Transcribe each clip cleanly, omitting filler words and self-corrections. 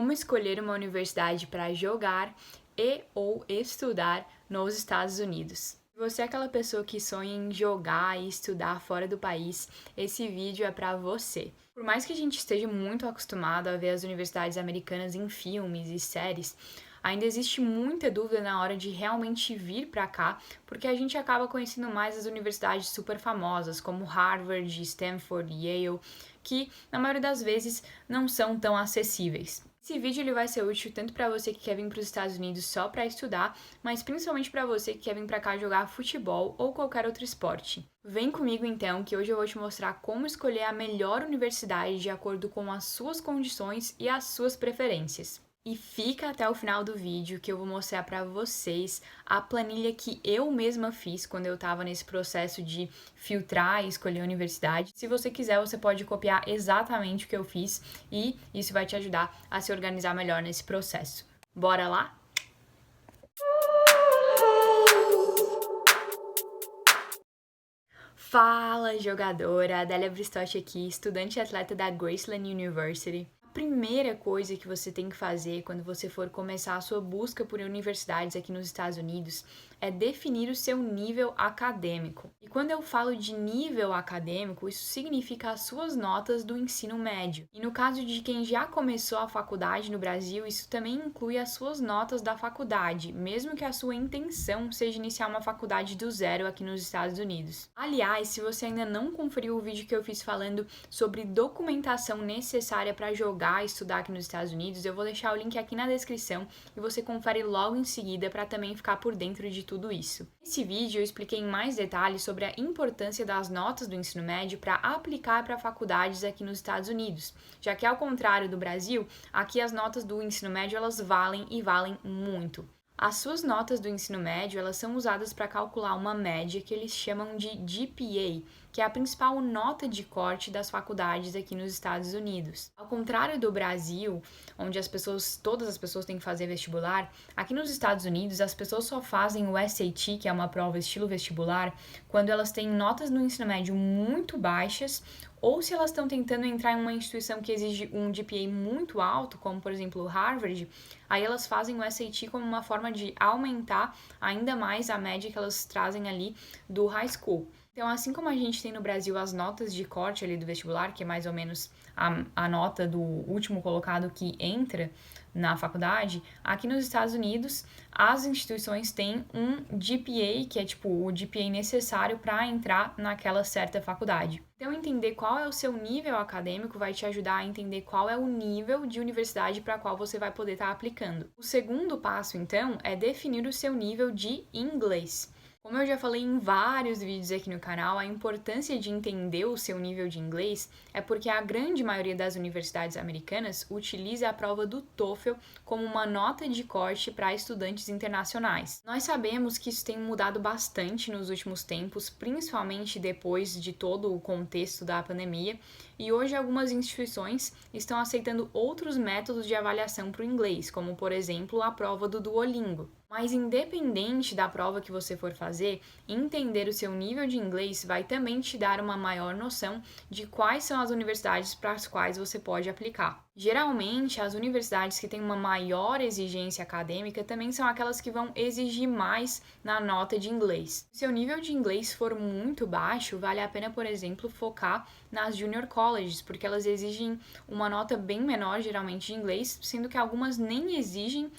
Como escolher uma universidade para jogar e ou estudar nos Estados Unidos. Se você é aquela pessoa que sonha em jogar e estudar fora do país, esse vídeo é para você. Por mais que a gente esteja muito acostumado a ver as universidades americanas em filmes e séries, ainda existe muita dúvida na hora de realmente vir para cá, porque a gente acaba conhecendo mais as universidades super famosas, como Harvard, Stanford, Yale, que na maioria das vezes não são tão acessíveis. Esse vídeo ele vai ser útil tanto para você que quer vir para os Estados Unidos só para estudar, mas principalmente para você que quer vir para cá jogar futebol ou qualquer outro esporte. Vem comigo então, que hoje eu vou te mostrar como escolher a melhor universidade de acordo com as suas condições e as suas preferências. E fica até o final do vídeo que eu vou mostrar para vocês a planilha que eu mesma fiz quando eu estava nesse processo de filtrar e escolher a universidade. Se você quiser, você pode copiar exatamente o que eu fiz e isso vai te ajudar a se organizar melhor nesse processo. Bora lá? Fala, jogadora! Adélia Bristotti aqui, estudante e atleta da Graceland University. A primeira coisa que você tem que fazer quando você for começar a sua busca por universidades aqui nos Estados Unidos é definir o seu nível acadêmico. E quando eu falo de nível acadêmico, isso significa as suas notas do ensino médio. E no caso de quem já começou a faculdade no Brasil, isso também inclui as suas notas da faculdade, mesmo que a sua intenção seja iniciar uma faculdade do zero aqui nos Estados Unidos. Aliás, se você ainda não conferiu o vídeo que eu fiz falando sobre documentação necessária para jogar e estudar aqui nos Estados Unidos, eu vou deixar o link aqui na descrição e você confere logo em seguida para também ficar por dentro de tudo isso. Nesse vídeo eu expliquei em mais detalhes sobre a importância das notas do ensino médio para aplicar para faculdades aqui nos Estados Unidos, já que ao contrário do Brasil, aqui as notas do ensino médio elas valem e valem muito. As suas notas do ensino médio, elas são usadas para calcular uma média que eles chamam de GPA, que é a principal nota de corte das faculdades aqui nos Estados Unidos. Ao contrário do Brasil, onde todas as pessoas têm que fazer vestibular, aqui nos Estados Unidos as pessoas só fazem o SAT, que é uma prova estilo vestibular, quando elas têm notas no ensino médio muito baixas ou se elas estão tentando entrar em uma instituição que exige um GPA muito alto, como por exemplo o Harvard, aí elas fazem o SAT como uma forma de aumentar ainda mais a média que elas trazem ali do high school. Então, assim como a gente tem no Brasil as notas de corte ali do vestibular, que é mais ou menos a nota do último colocado que entra na faculdade, aqui nos Estados Unidos as instituições têm um GPA, que é tipo o GPA necessário para entrar naquela certa faculdade. Então, entender qual é o seu nível acadêmico vai te ajudar a entender qual é o nível de universidade para a qual você vai poder estar aplicando. O segundo passo, então, é definir o seu nível de inglês. Como eu já falei em vários vídeos aqui no canal, a importância de entender o seu nível de inglês é porque a grande maioria das universidades americanas utiliza a prova do TOEFL como uma nota de corte para estudantes internacionais. Nós sabemos que isso tem mudado bastante nos últimos tempos, principalmente depois de todo o contexto da pandemia, e hoje algumas instituições estão aceitando outros métodos de avaliação para o inglês, como por exemplo a prova do Duolingo. Mas independente da prova que você for fazer, entender o seu nível de inglês vai também te dar uma maior noção de quais são as universidades para as quais você pode aplicar. Geralmente, as universidades que têm uma maior exigência acadêmica também são aquelas que vão exigir mais na nota de inglês. Se seu nível de inglês for muito baixo, vale a pena, por exemplo, focar nas junior colleges, porque elas exigem uma nota bem menor, geralmente, de inglês, sendo que algumas nem exigem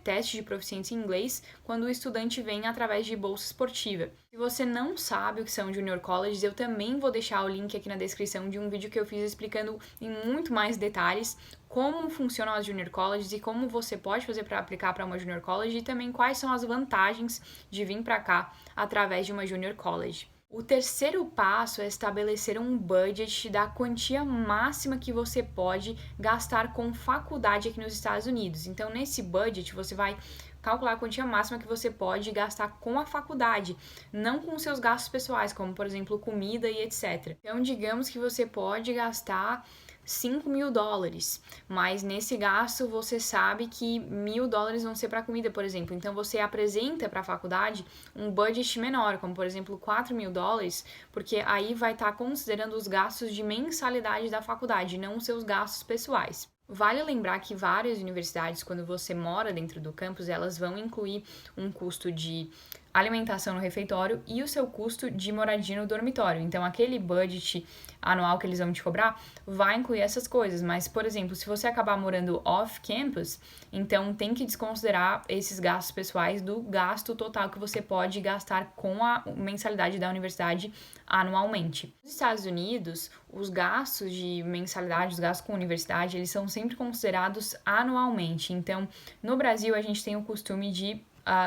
teste de proficiência em inglês quando o estudante vem através de bolsa esportiva. Se você não sabe o que são junior colleges, eu também vou deixar o link aqui na descrição de um vídeo que eu fiz explicando em muito mais detalhes como funcionam as junior colleges e como você pode fazer para aplicar para uma junior college e também quais são as vantagens de vir para cá através de uma junior college. O terceiro passo é estabelecer um budget da quantia máxima que você pode gastar com faculdade aqui nos Estados Unidos. Então, nesse budget, você vai calcular a quantia máxima que você pode gastar com a faculdade, não com seus gastos pessoais, como, por exemplo, comida e etc. Então, digamos que você pode gastar $5.000, mas nesse gasto você sabe que $1.000 vão ser para comida, por exemplo. Então você apresenta para a faculdade um budget menor, como por exemplo $4.000, porque aí vai estar considerando os gastos de mensalidade da faculdade, não os seus gastos pessoais. Vale lembrar que várias universidades, quando você mora dentro do campus, elas vão incluir um custo de alimentação no refeitório e o seu custo de moradia no dormitório. Então, aquele budget anual que eles vão te cobrar vai incluir essas coisas. Mas, por exemplo, se você acabar morando off-campus, então tem que desconsiderar esses gastos pessoais do gasto total que você pode gastar com a mensalidade da universidade anualmente. Nos Estados Unidos, os gastos de mensalidade, os gastos com a universidade, eles são sempre considerados anualmente. Então, no Brasil, a gente tem o costume de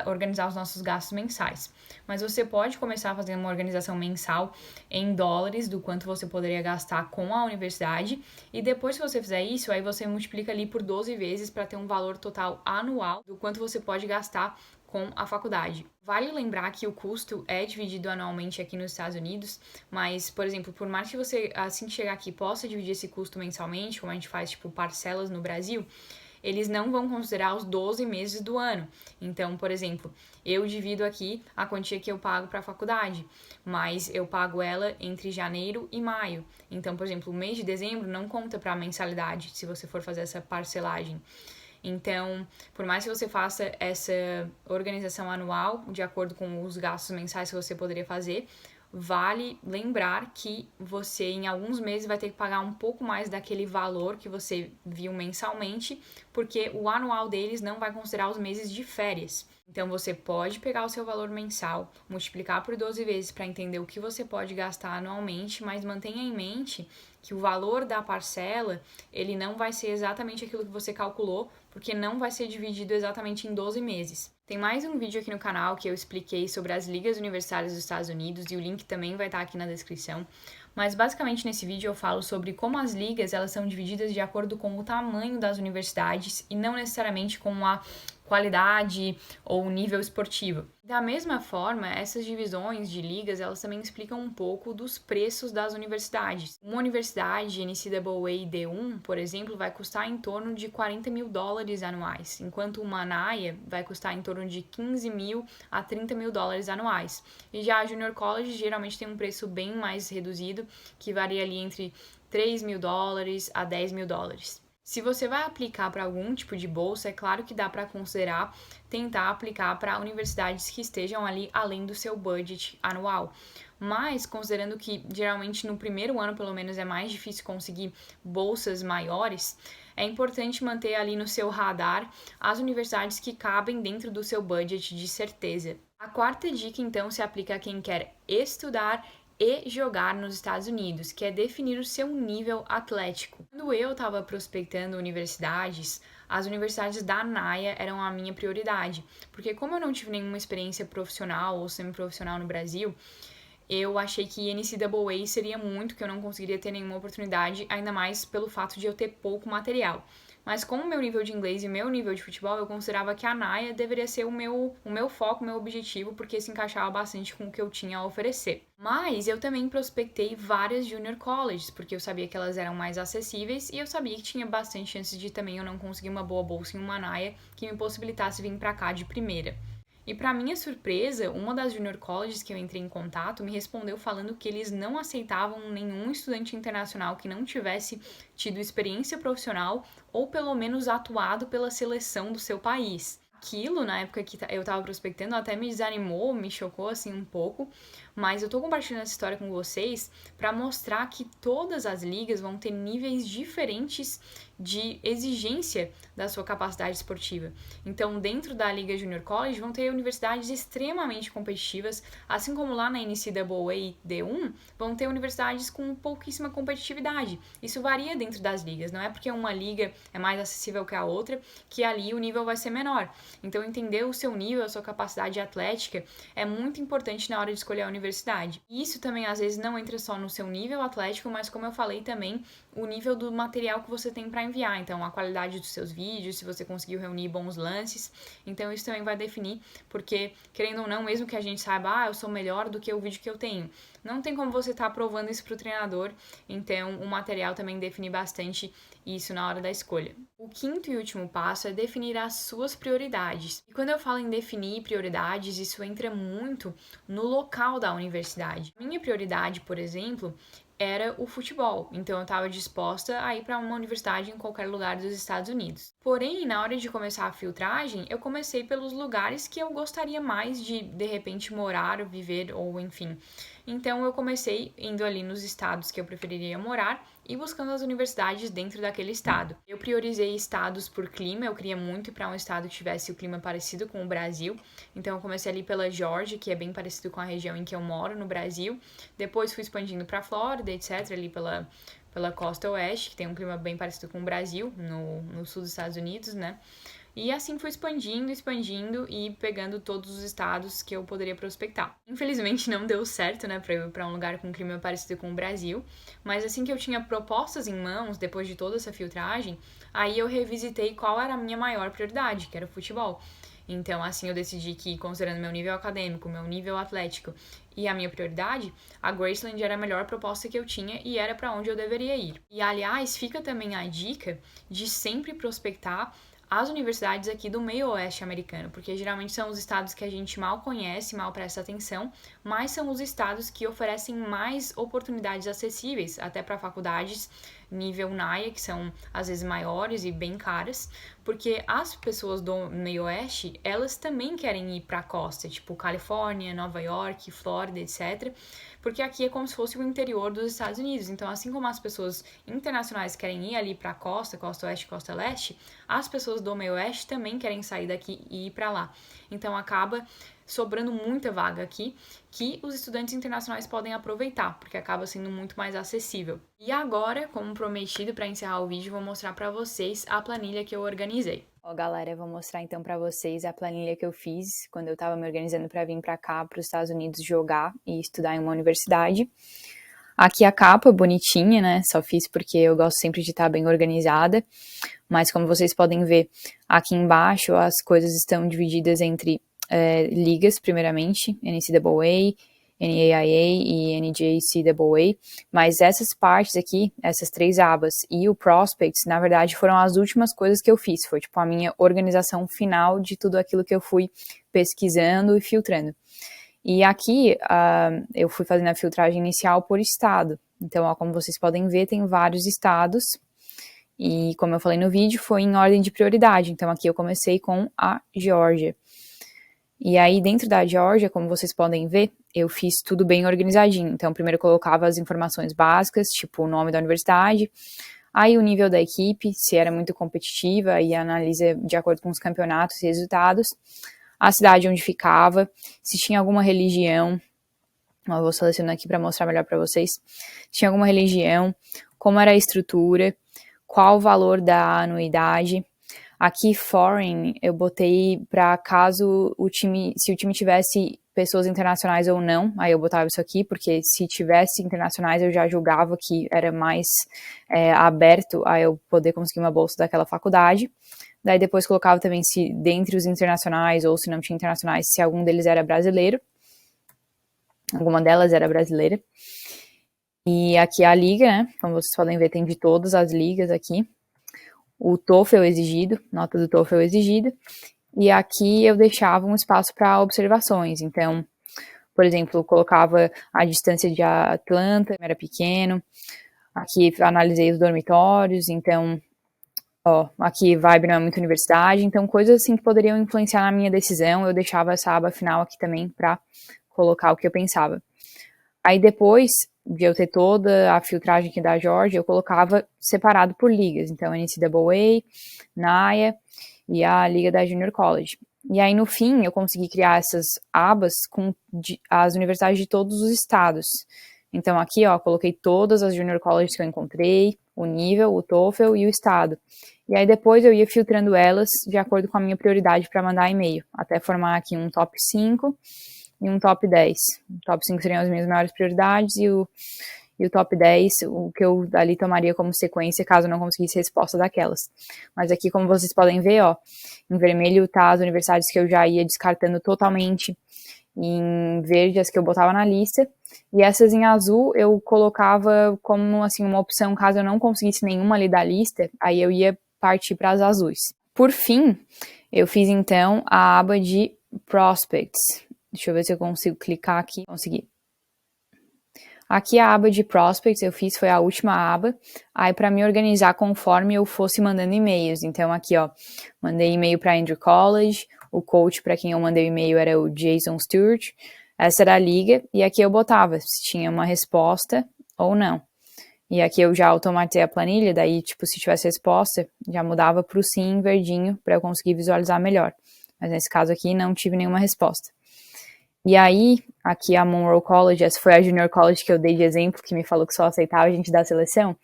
organizar os nossos gastos mensais. Mas você pode começar fazendo uma organização mensal em dólares do quanto você poderia gastar com a universidade e depois que você fizer isso, aí você multiplica ali por 12 vezes para ter um valor total anual do quanto você pode gastar com a faculdade. Vale lembrar que o custo é dividido anualmente aqui nos Estados Unidos, mas, por exemplo, por mais que você, assim que chegar aqui, possa dividir esse custo mensalmente, como a gente faz, tipo, parcelas no Brasil, eles não vão considerar os 12 meses do ano. Então, por exemplo, eu divido aqui a quantia que eu pago para a faculdade, mas eu pago ela entre janeiro e maio. Então, por exemplo, o mês de dezembro não conta para a mensalidade, se você for fazer essa parcelagem. Então, por mais que você faça essa organização anual, de acordo com os gastos mensais que você poderia fazer, vale lembrar que você em alguns meses vai ter que pagar um pouco mais daquele valor que você viu mensalmente, porque o anual deles não vai considerar os meses de férias. Então você pode pegar o seu valor mensal, multiplicar por 12 vezes para entender o que você pode gastar anualmente, mas mantenha em mente que o valor da parcela, ele não vai ser exatamente aquilo que você calculou, porque não vai ser dividido exatamente em 12 meses. Tem mais um vídeo aqui no canal que eu expliquei sobre as ligas universitárias dos Estados Unidos e o link também vai estar aqui na descrição. Mas basicamente nesse vídeo eu falo sobre como as ligas elas são divididas de acordo com o tamanho das universidades e não necessariamente com a qualidade ou nível esportivo. Da mesma forma, essas divisões de ligas, elas também explicam um pouco dos preços das universidades. Uma universidade NCAA D1, por exemplo, vai custar em torno de $40 mil anuais, enquanto uma NAIA vai custar em torno de $15 mil a $30 mil anuais. E já a Junior College geralmente tem um preço bem mais reduzido, que varia ali entre $3 mil a $10 mil. Se você vai aplicar para algum tipo de bolsa, é claro que dá para considerar tentar aplicar para universidades que estejam ali além do seu budget anual. Mas, considerando que geralmente no primeiro ano, pelo menos, é mais difícil conseguir bolsas maiores, é importante manter ali no seu radar as universidades que cabem dentro do seu budget de certeza. A quarta dica, então, se aplica a quem quer estudar e jogar nos Estados Unidos, que é definir o seu nível atlético. Quando eu estava prospectando universidades, as universidades da NAIA eram a minha prioridade, porque como eu não tive nenhuma experiência profissional ou semi-profissional no Brasil, eu achei que NCAA seria muito, que eu não conseguiria ter nenhuma oportunidade, ainda mais pelo fato de eu ter pouco material. Mas com o meu nível de inglês e o meu nível de futebol, eu considerava que a NAIA deveria ser o meu foco, o meu objetivo, porque se encaixava bastante com o que eu tinha a oferecer. Mas eu também prospectei várias junior colleges, porque eu sabia que elas eram mais acessíveis e eu sabia que tinha bastante chances de também eu não conseguir uma boa bolsa em uma NAIA que me possibilitasse vir pra cá de primeira. E para minha surpresa, uma das junior colleges que eu entrei em contato me respondeu falando que eles não aceitavam nenhum estudante internacional que não tivesse tido experiência profissional ou pelo menos atuado pela seleção do seu país. Aquilo, na época que eu tava prospectando, até me desanimou, me chocou assim um pouco, mas eu tô compartilhando essa história com vocês para mostrar que todas as ligas vão ter níveis diferentes de exigência da sua capacidade esportiva. Então, dentro da Liga Junior College, vão ter universidades extremamente competitivas, assim como lá na NCAA D1, vão ter universidades com pouquíssima competitividade. Isso varia dentro das ligas, não é porque uma liga é mais acessível que a outra, que ali o nível vai ser menor. Então, entender o seu nível, a sua capacidade atlética, é muito importante na hora de escolher a universidade. E isso também, às vezes, não entra só no seu nível atlético, mas, como eu falei também, o nível do material que você tem para enviar. Então, a qualidade dos seus vídeos, se você conseguiu reunir bons lances. Então, isso também vai definir, porque, querendo ou não, mesmo que a gente saiba, eu sou melhor do que o vídeo que eu tenho, não tem como você estar provando isso para o treinador. Então, o material também define bastante isso na hora da escolha. O quinto e último passo é definir as suas prioridades. E quando eu falo em definir prioridades, isso entra muito no local da universidade. Minha prioridade, por exemplo, era o futebol, então eu estava disposta a ir para uma universidade em qualquer lugar dos Estados Unidos. Porém, na hora de começar a filtragem, eu comecei pelos lugares que eu gostaria mais de repente, morar, viver ou enfim. Então, eu comecei indo ali nos estados que eu preferiria morar e buscando as universidades dentro daquele estado. Eu priorizei estados por clima, eu queria muito ir para um estado que tivesse o clima parecido com o Brasil. Então, eu comecei ali pela Geórgia, que é bem parecido com a região em que eu moro no Brasil. Depois fui expandindo para Flórida, etc., ali pela costa oeste, que tem um clima bem parecido com o Brasil, no sul dos Estados Unidos, né? E assim fui expandindo e pegando todos os estados que eu poderia prospectar. Infelizmente não deu certo, né, pra eu ir pra um lugar com clima parecido com o Brasil, mas assim que eu tinha propostas em mãos, depois de toda essa filtragem, aí eu revisitei qual era a minha maior prioridade, que era o futebol. Então, assim, eu decidi que, considerando meu nível acadêmico, meu nível atlético e a minha prioridade, a Graceland era a melhor proposta que eu tinha e era para onde eu deveria ir. E, aliás, fica também a dica de sempre prospectar as universidades aqui do meio oeste americano, porque geralmente são os estados que a gente mal conhece, mal presta atenção, mas são os estados que oferecem mais oportunidades acessíveis, até para faculdades nível NAIA, que são às vezes maiores e bem caras, porque as pessoas do meio oeste, elas também querem ir para a costa, tipo Califórnia, Nova York, Flórida, etc., porque aqui é como se fosse o interior dos Estados Unidos. Então, assim como as pessoas internacionais querem ir ali para a costa, costa oeste, costa leste, as pessoas do meio oeste também querem sair daqui e ir para lá. Então, acaba sobrando muita vaga aqui que os estudantes internacionais podem aproveitar, porque acaba sendo muito mais acessível. E agora, como prometido, para encerrar o vídeo, vou mostrar para vocês a planilha que eu organizei. Ó, galera, eu vou mostrar então para vocês a planilha que eu fiz quando eu estava me organizando para vir para cá, para os Estados Unidos, jogar e estudar em uma universidade. Aqui a capa, bonitinha, né? Só fiz porque eu gosto sempre de estar bem organizada. Mas como vocês podem ver, aqui embaixo as coisas estão divididas entre ligas, primeiramente, NCAA, NAIA e NJCAA, mas essas partes aqui, essas três abas e o Prospects, na verdade, foram as últimas coisas que eu fiz, foi tipo a minha organização final de tudo aquilo que eu fui pesquisando e filtrando. E aqui eu fui fazendo a filtragem inicial por estado, então ó, como vocês podem ver, tem vários estados, e como eu falei no vídeo, foi em ordem de prioridade, então aqui eu comecei com a Geórgia. E aí, dentro da Geórgia, como vocês podem ver, eu fiz tudo bem organizadinho. Então, primeiro eu colocava as informações básicas, tipo o nome da universidade, aí o nível da equipe, se era muito competitiva, aí analisa de acordo com os campeonatos e resultados, a cidade onde ficava, se tinha alguma religião, eu vou selecionar aqui para mostrar melhor para vocês, se tinha alguma religião, como era a estrutura, qual o valor da anuidade. Aqui, foreign, eu botei para caso se o time tivesse pessoas internacionais ou não, aí eu botava isso aqui, porque se tivesse internacionais eu já julgava que era mais aberto a eu poder conseguir uma bolsa daquela faculdade. Daí depois colocava também se dentre os internacionais ou se não tinha internacionais, se algum deles era brasileiro. Alguma delas era brasileira. E aqui a liga, né, como vocês podem ver, tem de todas as ligas aqui. O TOEFL exigido, nota do TOEFL exigida, e aqui eu deixava um espaço para observações, então, por exemplo, eu colocava a distância de Atlanta, era pequeno, aqui analisei os dormitórios, então, ó, aqui vibe não é muito universidade, então coisas assim que poderiam influenciar na minha decisão, eu deixava essa aba final aqui também para colocar o que eu pensava. Aí depois de eu ter toda a filtragem aqui da Geórgia, eu colocava separado por ligas. Então, NCAA, NAIA e a Liga da Junior College. E aí, no fim, eu consegui criar essas abas com as universidades de todos os estados. Então, aqui, ó, coloquei todas as Junior Colleges que eu encontrei, o nível, o TOEFL e o estado. E aí, depois eu ia filtrando elas de acordo com a minha prioridade para mandar e-mail, até formar aqui um top 5 e um top 10. O top 5 seriam as minhas maiores prioridades e o top 10, o que eu ali tomaria como sequência caso eu não conseguisse resposta daquelas. Mas aqui, como vocês podem ver, ó, em vermelho tá as universidades que eu já ia descartando totalmente, em verde as que eu botava na lista, e essas em azul eu colocava como assim uma opção caso eu não conseguisse nenhuma ali da lista, aí eu ia partir para as azuis. Por fim, eu fiz então a aba de Prospects. Deixa eu ver se eu consigo clicar aqui. Consegui. Aqui a aba de Prospects eu fiz, foi a última aba. Aí para me organizar conforme eu fosse mandando e-mails. Então aqui, ó, mandei e-mail para Andrew College, o coach para quem eu mandei o e-mail era o Jason Stewart. Essa era a liga e aqui eu botava se tinha uma resposta ou não. E aqui eu já automatizei a planilha, daí, tipo, se tivesse resposta, já mudava para o sim verdinho para eu conseguir visualizar melhor. Mas nesse caso aqui não tive nenhuma resposta. E aí, aqui a Monroe College, essa foi a Junior College que eu dei de exemplo, que me falou que só aceitava a gente da seleção.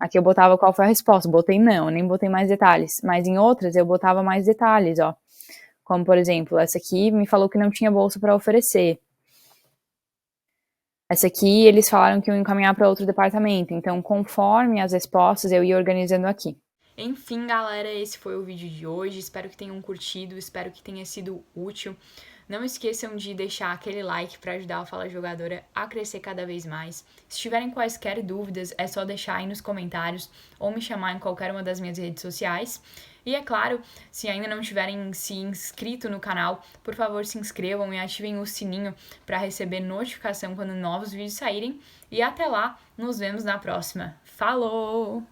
Aqui eu botava qual foi a resposta, botei não, nem botei mais detalhes. Mas em outras eu botava mais detalhes, ó. Como, por exemplo, essa aqui me falou que não tinha bolsa para oferecer. Essa aqui eles falaram que iam encaminhar para outro departamento. Então, conforme as respostas, eu ia organizando aqui. Enfim, galera, esse foi o vídeo de hoje. Espero que tenham curtido, espero que tenha sido útil. Não esqueçam de deixar aquele like para ajudar a Fala Jogadora a crescer cada vez mais. Se tiverem quaisquer dúvidas, é só deixar aí nos comentários ou me chamar em qualquer uma das minhas redes sociais. E é claro, se ainda não tiverem se inscrito no canal, por favor se inscrevam e ativem o sininho para receber notificação quando novos vídeos saírem. E até lá, nos vemos na próxima. Falou!